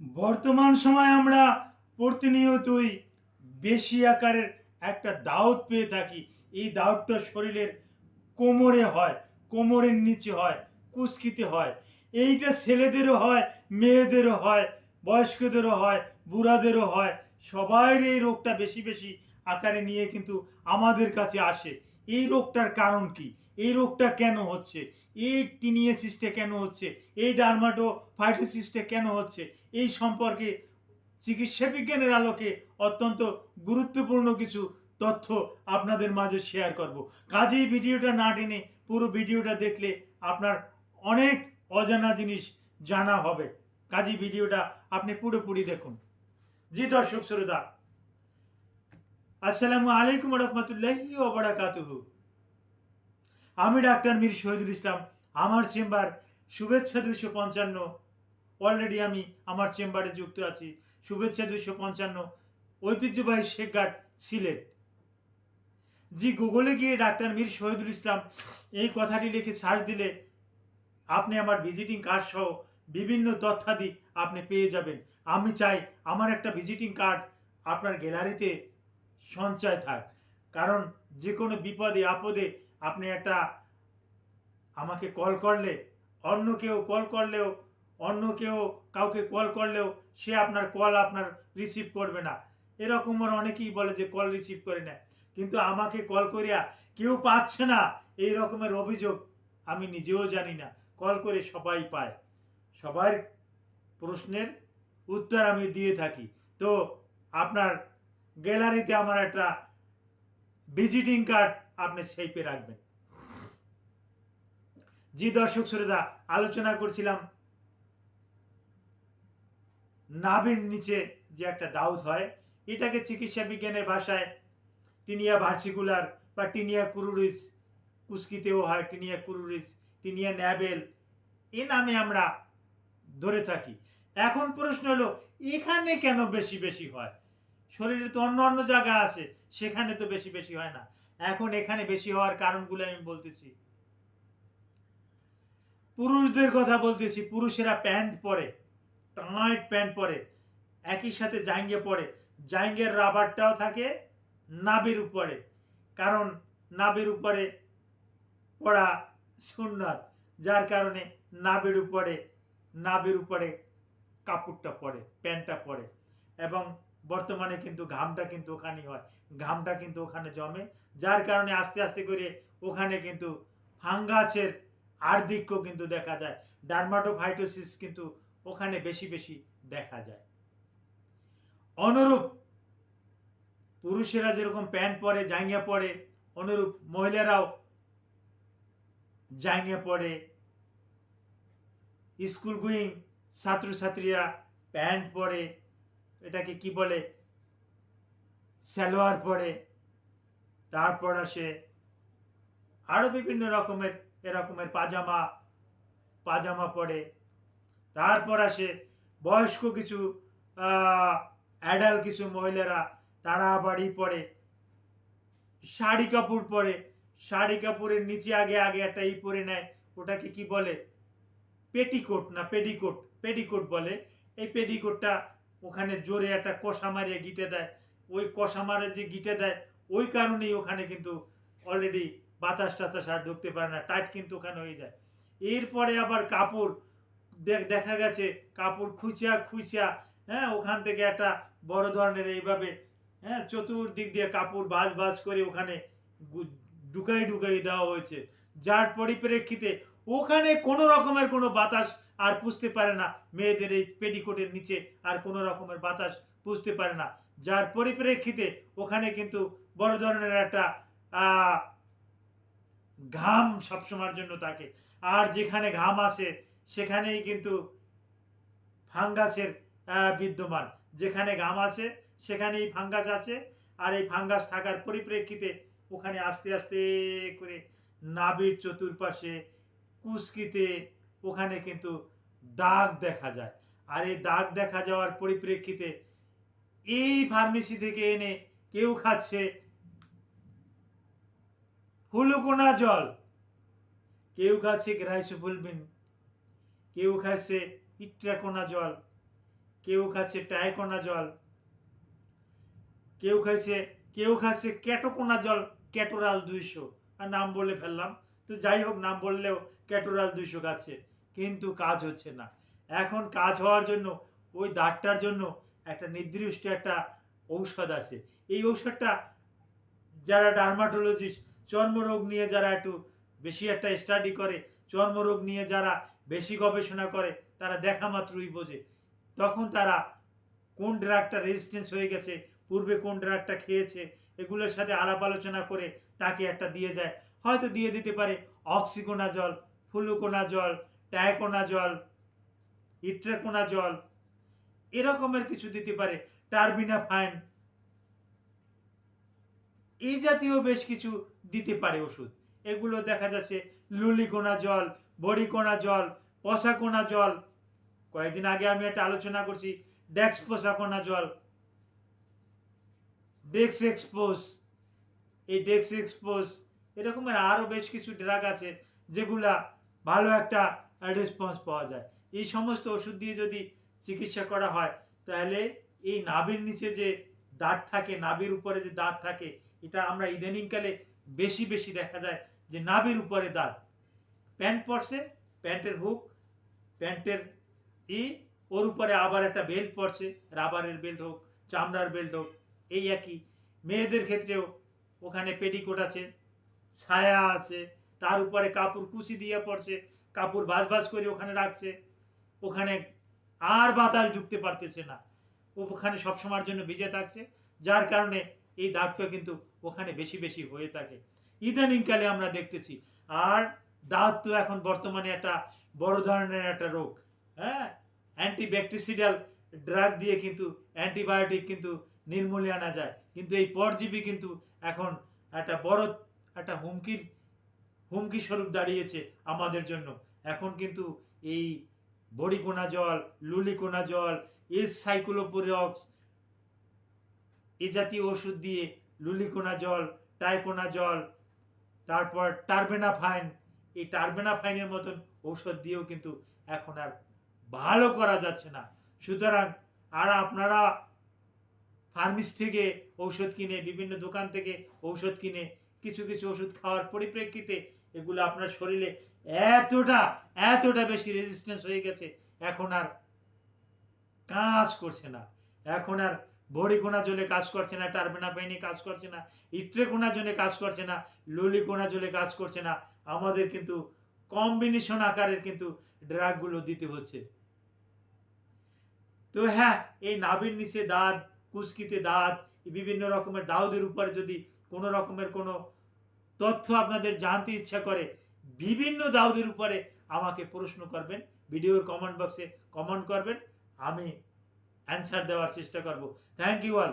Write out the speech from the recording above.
বর্তমান সময়ে আমরা প্রতিনিয়তই বেশি আকারের একটা দাউদ পেয়ে থাকি। এই দাউদটা শরীরের কোমরে হয়, কোমরের নিচে হয়, কুচকিতে হয়। এইটা ছেলেদেরও হয়, মেয়েদেরও হয়, বয়স্কদেরও হয়, বুড়াদেরও হয়। সবাই এই রোগটা বেশি বেশি আকারে নিয়ে কিন্তু আমাদের কাছে আসে। এই রোগটার কারণ কি? এই রোগটা কেন হচ্ছে? এই টিনিয়েসিসটা কেন হচ্ছে? এই ডার্মাটোফাইটোসিসটা কেন হচ্ছে? এই সম্পর্কে চিকিৎসা বিজ্ঞানের আলোকে অত্যন্ত গুরুত্বপূর্ণ কিছু তথ্য আপনাদের মাঝে শেয়ার করব। কাজেই ভিডিওটা না টেনে পুরো ভিডিওটা দেখলে আপনার অনেক অজানা জিনিস জানা হবে। কাজেই ভিডিওটা আপনি পুরোপুরি দেখুন। জি দর্শক শ্রোতা, আসসালামু আলাইকুম রহমতুল্লাহি ওয়া বারাকাতুহু। আমি ডাক্তার মীর শহীদুল ইসলাম। আমার চেম্বার শুভেচ্ছা 255। অলরেডি আমি আমার চেম্বারে যুক্ত আছি। শুভেচ্ছা 255, ঐতিহ্যবাহী শেখঘাট, সিলেট। জি, গুগলে গিয়ে ডাক্তার মীর শহীদুল ইসলাম এই কথাটি লিখে সার্চ দিলে আপনি আমার ভিজিটিং কার্ড সহ বিভিন্ন তথ্যাদি আপনি পেয়ে যাবেন। আমি চাই আমার একটা ভিজিটিং কার্ড আপনার গ্যালারিতে সঞ্চয় থাক, কারণ যে কোনো বিপদে আপদে আপনি একটা আমাকে কল করলে, অন্য কেউ কল করলেও, অন্য কেউ কাউকে কল করলেও সে আপনার কল আপনার রিসিভ করবে না। এরকম অনেকেই বলে যে কল রিসিভ করে না, কিন্তু আমাকে কল করিয়া কেউ পাচ্ছে না, এই রকমের অভিযোগ আমি নিজেও জানি না। কল করে সবাই পায়, সবার প্রশ্নের উত্তর আমি দিয়ে থাকি। তো আপনার গ্যালারিতে আমার একটা ভিজিটিং কার্ড আপনি সেইপে রাখবেন। জি দর্শক শ্রোতা, আলোচনা করছিলাম নাভির নিচে যে একটা দাউদ হয়, এটাকে চিকিৎসা বিজ্ঞানের ভাষায় টিনিয়া ভার্সিকুলার বা টিনিয়া কুরুরিস, কুস্কিতেও হয় টিনিয়া কুরুরিস, টিনিয়া ন্যাবেল, এ নামে আমরা ধরে থাকি। এখন প্রশ্ন হলো, এখানে কেন বেশি বেশি হয়? শরীরে তো অন্য অন্য জায়গা আছে, সেখানে তো বেশি বেশি হয় না। এখন এখানে বেশি হওয়ার কারণগুলো আমি বলতেছি। পুরুষদের কথা বলতেছি। পুরুষেরা প্যান্ট পরে, টাইট প্যান্ট পরে, একই সাথে জাঙ্গে পরে। জাঙ্গের রাবারটাও থাকে নাভির উপরে, কারণ নাভির উপরে পড়া সুন্নাত, যার কারণে নাভির উপরে কাপড়টা পরে, প্যান্টটা পরে। এবং বর্তমানে কিন্তু ঘামটা কিন্তু ওখানেই হয়, ঘামটা কিন্তু ওখানে জমে, যার কারণে আস্তে আস্তে করে ওখানে কিন্তু ফাঙ্গাসের আর্ধিক্য কিন্তু দেখা যায়। ডার্মাটোফাইটোসিস কিন্তু ওখানে বেশি বেশি দেখা যায়। অনুরূপ পুরুষেরা যেরকম প্যান্ট পরে, জাঙ্গিয়া পরে, অনুরূপ মহিলারাও জাঙ্গিয়া পরে। স্কুল গোয়িং ছাত্রছাত্রীরা প্যান্ট পরে, এটাকে কি বলে, সালোয়ার পরে। তারপর আসে আরও বিভিন্ন রকমের এরকমের পাজামা পাজামা পরে। তারপর আসে বয়স্ক কিছু অ্যাডাল্ট কিছু মহিলারা, তারা আবার পরে শাড়ি কাপড় পরে। শাড়ি কাপড়ের নিচে আগে আগে একটা পরে নেয়, ওটাকে কি বলে, পেটিকোট না পেডিকোট, পেডিকোট বলে। এই পেডিকোটটা ওখানে জোরে একটা কষা মারিয়ে গিটে দেয়। ওই কষা মারে যে গিটে দেয়, ওই কারণেই ওখানে কিন্তু অলরেডি বাতাস টাতাস আর ঢুকতে পারে না, টাইট কিন্তু ওখানে হয়ে যায়। এরপরে আবার কাপড় দেখা গেছে কাপড় খুঁচিয়া খুঁচিয়া, হ্যাঁ, ওখান থেকে একটা বড় ধরনের এইভাবে, হ্যাঁ, চতুর্দিক দিয়ে কাপড় ভাঁজ ভাঁজ করে ওখানে ঢুকাই ঢুকাই দেওয়া হয়েছে, যার পরিপ্রেক্ষিতে ওখানে কোনো রকমের কোনো বাতাস আর পুষতে পারে না। মেয়েদের এই পেটিকোটের নিচে আর কোনো রকমের বাতাস পুষতে পারে না, যার পরিপ্রেক্ষিতে ওখানে কিন্তু বড় ধরনের একটা ঘাম সবসময়ের জন্য থাকে। আর যেখানে ঘাম আসে সেখানেই কিন্তু ফাঙ্গাসের বিদ্যমান। যেখানে ঘাম আছে সেখানেই ফাঙ্গাস আছে। আর এই ফাঙ্গাস থাকার পরিপ্রেক্ষিতে ওখানে আস্তে আস্তে করে নাভির চতুর্পাশে কুস্কিতে ওখানে কিন্তু দাগ দেখা যায়। আর এই দাগ দেখা যাওয়ার পরিপ্রেক্ষিতে এই ফার্মেসি থেকে এনে কেউ খাচ্ছে হুলুকোনা জল, কেউ খাচ্ছে গ্রাইসোফুলবিন, কেউ খাচ্ছে ইট্রাকোনা জল, কেউ খাচ্ছে টাইকোনাজল, কেউ খাচ্ছে ক্যাটোকোনাজল, ক্যাটোরাল 200, আর নাম বলে ফেললাম, তো যাই হোক, নাম বললেও ক্যাটোরাল 200 খাচ্ছে, কিন্তু কাজ হচ্ছে না। এখন কাজ হওয়ার জন্য ওই দাঁতটার জন্য একটা নির্দিষ্ট একটা ঔষধ আছে। এই ঔষধটা যারা ডার্মাটোলজিস্ট, চর্মরোগ নিয়ে যারা একটু বেশি একটা স্টাডি করে, চর্মরোগ নিয়ে যারা বেশি গবেষণা করে, তারা দেখা মাত্রই বোঝে। তখন তারা কোন ড্রাগটা রেজিস্ট্যান্স হয়ে গেছে, পূর্বে কোন ড্রাগটা খেয়েছে, এগুলোর সাথে আলাপ আলোচনা করে তাকে একটা দিয়ে দেয়। হয়তো দিয়ে দিতে পারে অক্সিকোনাজল, ফ্লুকোনাজল, টাইকোনাজল, ইট্রাকোনাজল, এরকমের কিছু দিতে পারে, টার্বিনাফাইন, এই জাতীয় বেশ কিছু দিতে পারে ওষুধ। এগুলো দেখা যাচ্ছে লুলিকোনাজল, বড়িকোনাজল, পসাকোনাজল, কয়েকদিন আগে আমি একটা আলোচনা করছি ডেক্সপোসাকোনাজল, ডেক্স এক্সপোজ, এই ডেক্স এক্সপোজ, এরকমের আরও বেশ কিছু ড্রাগ আছে যেগুলা ভালো একটা রেসপন্স পাওয়া যায়। এই সমস্ত ওষুধ দিয়ে যদি চিকিৎসা করা হয়, তাহলে এই নাভির নিচে যে দাঁত থাকে, নাভির উপরে যে দাঁত থাকে, এটা আমরা ইদানিংকালে বেশি বেশি দেখা যায় যে নাভির উপরে দাঁত, প্যান্ট পরছে, প্যান্টের হুক, প্যান্টের ওর উপরে আবার একটা বেল্ট পরছে, রাবারের বেল্ট হোক, চামড়ার বেল্ট হোক, এই একই। মেয়েদের ক্ষেত্রেও ওখানে পেটিকোট আছে, ছায়া আছে, তার উপরে কাপড় কুচি দিয়ে পড়ছে, কাপড় ভাঁজ ভাঁজ করে ওখানে রাখছে, ওখানে আর বাতাস ঢুকতে পারতেছে না, ওখানে সবসময়ের জন্য ভিজে থাকছে, যার কারণে এই দাগটা কিন্তু ওখানে বেশি বেশি হয়ে থাকে ইদানিংকালে আমরা দেখতেছি। আর দাঁত তো এখন বর্তমানে একটা বড় ধরনের একটা রোগ, হ্যাঁ, অ্যান্টিব্যাকটেরিয়াল ড্রাগ দিয়ে কিন্তু, অ্যান্টিবায়োটিক কিন্তু নির্মূলে আনা যায়, কিন্তু এই পরজীবী কিন্তু এখন একটা বড় একটা হুমকি স্বরূপ দাঁড়িয়েছে আমাদের জন্য। এখন কিন্তু এই বড়িকোনাজল, লুলিকোনাজল, সাইক্লোপিরক্স, এ জাতীয় ওষুধ দিয়ে, লুলিকোনাজল, টাইকোনাজল, তারপর টার্বেনাফাইন, এই টার্বেনাফাইনের মতন ঔষধ দিয়েও কিন্তু এখন আর ভালো করা যাচ্ছে না। সুতরাং আর আপনারা ফার্মেসি থেকে ঔষধ কিনে, বিভিন্ন দোকান থেকে ঔষধ কিনে কিছু কিছু ওষুধ খাওয়ার পরিপ্রেক্ষিতে এগুলো আপনার শরীরে এতটা বেশি রেজিস্ট্যান্স হয়ে গেছে, এখন আর কাজ করছে না। এখন আর বড়িকোনাজলে কাজ করছে না, টার্বেনাফাইনে কাজ করছে না, ইট্রেকোনাজলে কাজ করছে না, লুলিকোনাজলে কাজ করছে না। আমাদের কিন্তু কম্বিনেশন আকারের কিন্তু ড্রাগগুলো দিতে হচ্ছে। তো হ্যাঁ, এই নাভির নিচে দাঁত, কুচকিতে দাঁত, বিভিন্ন রকমের দাউদের উপরে যদি কোনো রকমের কোনো তথ্য আপনাদের জানতে ইচ্ছা করে, বিভিন্ন দাউদের উপরে আমাকে প্রশ্ন করবেন, ভিডিওর কমেন্ট বক্সে কমেন্ট করবেন, আমি অ্যান্সার দেওয়ার চেষ্টা করব। Thank you all.